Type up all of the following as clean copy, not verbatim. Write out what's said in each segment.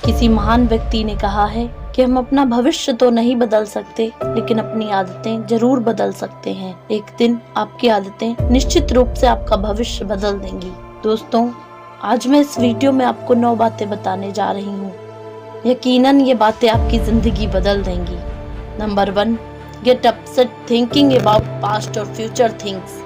किसी महान व्यक्ति ने कहा है कि हम अपना भविष्य तो नहीं बदल सकते, लेकिन अपनी आदतें जरूर बदल सकते हैं। एक दिन आपकी आदतें निश्चित रूप से आपका भविष्य बदल देंगी। दोस्तों, आज मैं इस वीडियो में आपको 9 बातें बताने जा रही हूँ। यकीनन ये बातें आपकी जिंदगी बदल देंगी। Number 1, get upset thinking about past और फ्यूचर थिंग्स।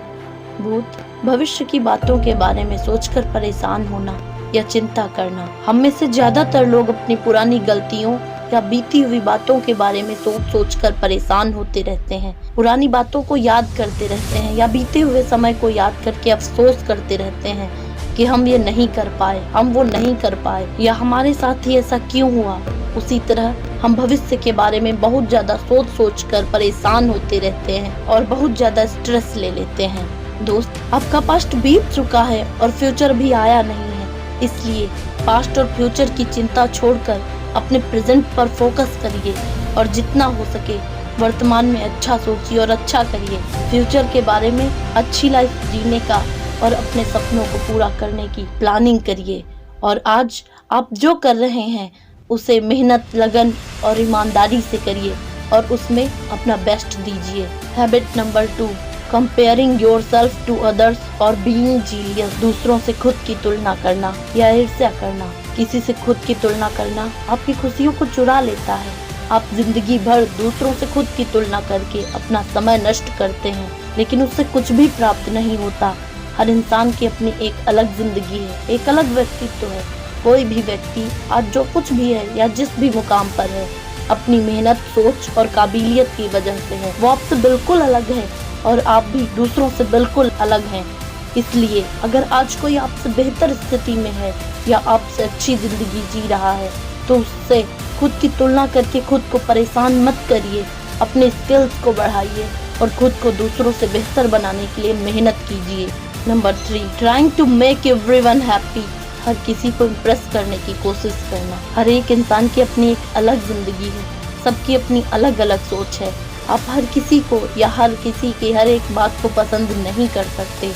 भूत भविष्य की बातों के बारे में सोचकर परेशान होना या चिंता करना। हम में से ज्यादातर लोग अपनी पुरानी गलतियों या बीती हुई बातों के बारे में सोच कर परेशान होते रहते हैं। पुरानी बातों को याद करते रहते हैं या बीते हुए समय को याद करके अफसोस करते रहते हैं कि हम ये नहीं कर पाए, हम वो नहीं कर पाए, या हमारे साथ ही ऐसा क्यों हुआ। उसी तरह हम भविष्य के बारे में बहुत ज्यादा सोच कर परेशान होते रहते हैं और बहुत ज्यादा स्ट्रेस ले लेते हैं। दोस्त, आपका पास्ट बीत चुका है और फ्यूचर भी आया नहीं है, इसलिए पास्ट और फ्यूचर की चिंता छोड़कर अपने प्रेजेंट पर फोकस करिए और जितना हो सके वर्तमान में अच्छा सोचिए और अच्छा करिए। फ्यूचर के बारे में अच्छी लाइफ जीने का और अपने सपनों को पूरा करने की प्लानिंग करिए। और आज आप जो कर रहे हैं उसे मेहनत, लगन और ईमानदारी से करिए और उसमें अपना बेस्ट दीजिए। Habit number 2, comparing yourself to others और बीइंग जीलियस। दूसरों से खुद की तुलना करना या ईर्ष्या करना। किसी से खुद की तुलना करना आपकी खुशियों को चुरा लेता है। आप जिंदगी भर दूसरों से खुद की तुलना करके अपना समय नष्ट करते हैं, लेकिन उससे कुछ भी प्राप्त नहीं होता। हर इंसान की अपनी एक अलग जिंदगी है, एक अलग व्यक्तित्व है। कोई भी व्यक्ति आज जो कुछ भी है या जिस भी मुकाम पर है, अपनी मेहनत, सोच और काबिलियत की वजह से है। वो आपसे बिल्कुल अलग है और आप भी दूसरों से बिल्कुल अलग हैं। इसलिए अगर आज कोई आपसे बेहतर स्थिति में है या आपसे अच्छी जिंदगी जी रहा है, तो उससे खुद की तुलना करके खुद को परेशान मत kariye। अपने स्किल्स को बढ़ाइए और खुद को दूसरों से बेहतर बनाने के लिए मेहनत कीजिए। Number 3, trying to make everyone happy. हर किसी को इम्प्रेस करने की कोशिश करना। हर एक इंसान की अपनी एक अलग जिंदगी है, सबकी अपनी अलग अलग सोच है। आप हर किसी को या हर किसी की हर एक बात को पसंद नहीं कर सकते।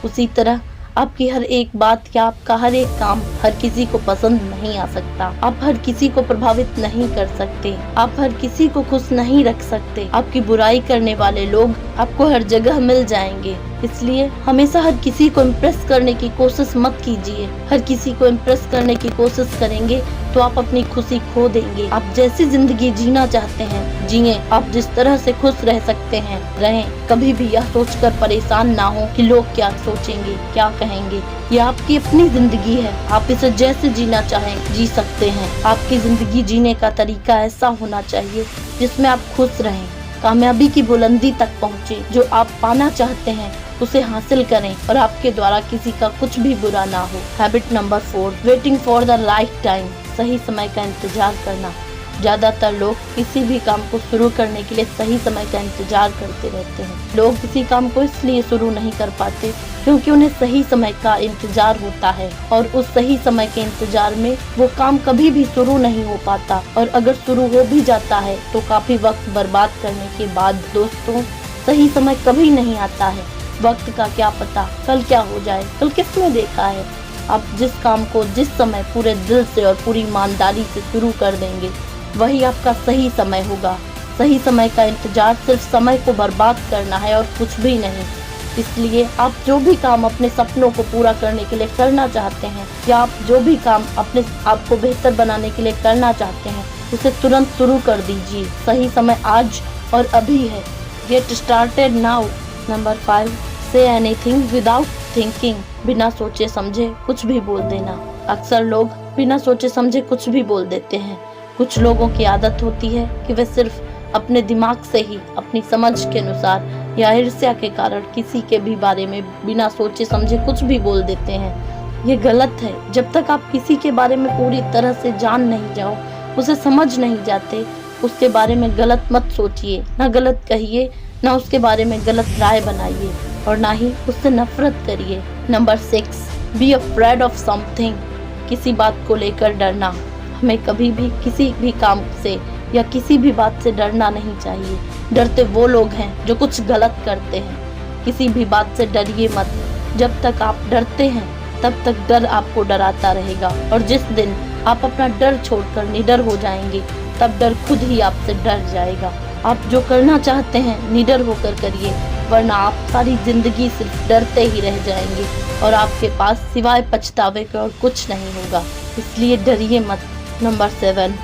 उसी तरह आपकी हर एक बात या आपका हर एक काम हर किसी को पसंद नहीं आ सकता। आप हर किसी को प्रभावित नहीं कर सकते। आप हर किसी को खुश नहीं रख सकते। आपकी बुराई करने वाले लोग आपको हर जगह मिल जाएंगे। इसलिए हमेशा हर किसी को इम्प्रेस करने की कोशिश मत कीजिए। हर किसी को इम्प्रेस करने की कोशिश करेंगे तो आप अपनी खुशी खो देंगे। आप जैसी जिंदगी जीना चाहते हैं जिए। आप जिस तरह से खुश रह सकते हैं रहें। कभी भी यह सोचकर परेशान ना हो कि लोग क्या सोचेंगे, क्या कहेंगे। यह आपकी अपनी जिंदगी है, आप इसे जैसे जीना चाहें जी सकते हैं। आपकी जिंदगी जीने का तरीका ऐसा होना चाहिए जिसमें आप खुश रहें, कामयाबी की बुलंदी तक पहुँचे। जो आप पाना चाहते हैं उसे हासिल करें और आपके द्वारा किसी का कुछ भी बुरा ना हो। Habit number 4, waiting for the right time. सही समय का इंतजार करना। ज्यादातर लोग किसी भी काम को शुरू करने के लिए सही समय का इंतजार करते रहते हैं। लोग किसी काम को इसलिए शुरू नहीं कर पाते क्योंकि उन्हें सही समय का इंतजार होता है और उस सही समय के इंतजार में वो काम कभी भी शुरू नहीं हो पाता, और अगर शुरू हो भी जाता है तो काफी वक्त बर्बाद करने के बाद। दोस्तों, सही समय कभी नहीं आता है। वक्त का क्या पता कल क्या हो जाए, कल किसने देखा है। आप जिस काम को जिस समय पूरे दिल से और पूरी ईमानदारी से शुरू कर देंगे वही आपका सही समय होगा। सही समय का इंतजार सिर्फ समय को बर्बाद करना है और कुछ भी नहीं। इसलिए आप जो भी काम अपने सपनों को पूरा करने के लिए करना चाहते हैं या आप जो भी काम अपने आप को बेहतर बनाने के लिए करना चाहते हैं उसे तुरंत शुरू कर दीजिए। सही समय आज और अभी है। Get started now. Number 5, say anything without thinking. बिना सोचे समझे कुछ भी बोल देना। अक्सर लोग बिना सोचे समझे कुछ भी बोल देते हैं। कुछ लोगों की आदत होती है कि वे सिर्फ अपने दिमाग से ही अपनी समझ के अनुसार या ईर्ष्या के कारण किसी के भी बारे में बिना सोचे समझे कुछ भी बोल देते हैं। ये गलत है। जब तक आप किसी के बारे में पूरी तरह से जान नहीं जाओ, उसे समझ नहीं जाते, उसके बारे में गलत मत सोचिए, ना गलत कहिए, ना उसके बारे में गलत राय बनाइए और ना ही उससे नफरत करिए। Number 6, be afraid of something. किसी बात को लेकर डरना। हमें कभी भी किसी भी काम से या किसी भी बात से डरना नहीं चाहिए। डरते वो लोग हैं जो कुछ गलत करते हैं। किसी भी बात से डरिए मत। जब तक आप डरते हैं तब तक डर आपको डराता रहेगा, और जिस दिन आप अपना डर छोड़कर निडर हो जाएंगे, तब डर खुद ही आपसे डर जाएगा। आप जो करना चाहते हैं निडर होकर करिए, वरना आप सारी जिंदगी सिर्फ डरते ही रह जाएंगे और आपके पास सिवाय पछतावे के और कुछ नहीं होगा। इसलिए डरिए मत। Number 7,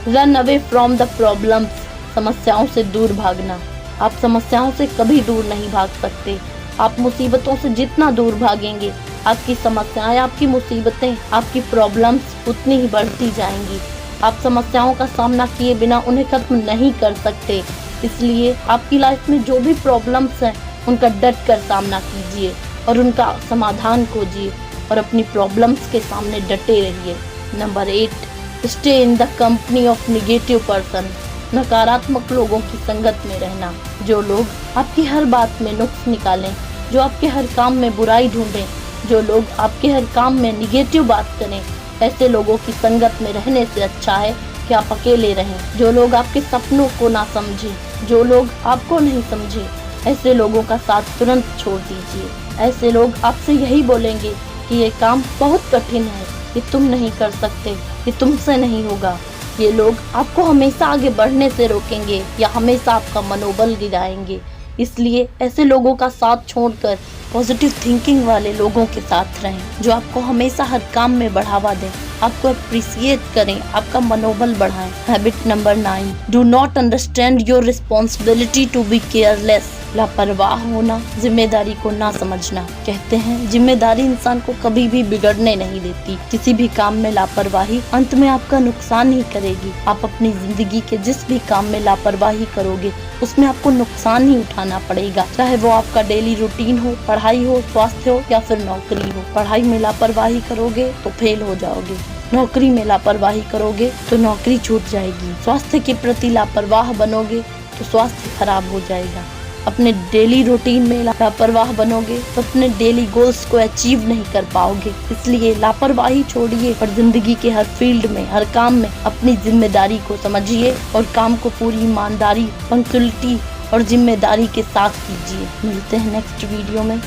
run away from the problems. समस्याओं से दूर भागना। आप समस्याओं से कभी दूर नहीं भाग सकते। आप मुसीबतों से जितना दूर भागेंगे, आपकी समस्याएं, आपकी मुसीबतें, आपकी प्रॉब्लम्स उतनी ही बढ़ती जाएंगी। आप समस्याओं का सामना किए बिना उन्हें खत्म नहीं कर सकते। इसलिए आपकी लाइफ में जो भी प्रॉब्लम्स हैं, उनका डट कर सामना कीजिए और उनका समाधान खोजिए और अपनी प्रॉब्लम्स के सामने डटे रहिए। Number 8, stay in the company of negative person. नकारात्मक लोगों की संगत में रहना। जो लोग आपकी हर बात में नुक्स निकालें, जो आपके हर काम में बुराई ढूंढें, जो लोग आपके हर काम में निगेटिव बात करें, ऐसे लोगों की संगत में रहने से अच्छा है कि आप अकेले रहें। जो लोग आपके सपनों को ना समझें, जो लोग आपको नहीं समझे, ऐसे लोगों का साथ तुरंत छोड़ दीजिए। ऐसे लोग आपसे यही बोलेंगे कि ये काम बहुत कठिन है, ये तुम नहीं कर सकते, ये तुमसे नहीं होगा। ये लोग आपको हमेशा आगे बढ़ने से रोकेंगे या हमेशा आपका मनोबल गिराएंगे। इसलिए ऐसे लोगों का साथ छोड़कर पॉजिटिव थिंकिंग वाले लोगों के साथ रहें, जो आपको हमेशा हर काम में बढ़ावा दें, आपको अप्रिसिएट करें, आपका मनोबल बढ़ाएं। Habit number 9, do not understand your responsibility to be careless. लापरवाह होना, जिम्मेदारी को ना समझना। कहते हैं जिम्मेदारी इंसान को कभी भी बिगड़ने नहीं देती। किसी भी काम में लापरवाही अंत में आपका नुकसान ही करेगी। आप अपनी जिंदगी के जिस भी काम में लापरवाही करोगे, उसमें आपको नुकसान ही उठाना पड़ेगा, चाहे वो आपका डेली रूटीन हो, पढ़ाई हो, स्वास्थ्य हो या फिर नौकरी हो। पढ़ाई में लापरवाही करोगे तो फेल हो जाओगे, नौकरी में लापरवाही करोगे तो नौकरी छूट जाएगी, स्वास्थ्य के प्रति लापरवाह बनोगे तो स्वास्थ्य खराब हो जाएगा, अपने डेली रूटीन में लापरवाह बनोगे तो अपने डेली गोल्स को अचीव नहीं कर पाओगे। इसलिए लापरवाही छोड़िए और जिंदगी के हर फील्ड में, हर काम में अपनी जिम्मेदारी को समझिए और काम को पूरी ईमानदारी, पंक्चुअलिटी और जिम्मेदारी के साथ कीजिए। मिलते हैं नेक्स्ट वीडियो में।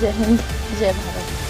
जय हिंद, जय भारत।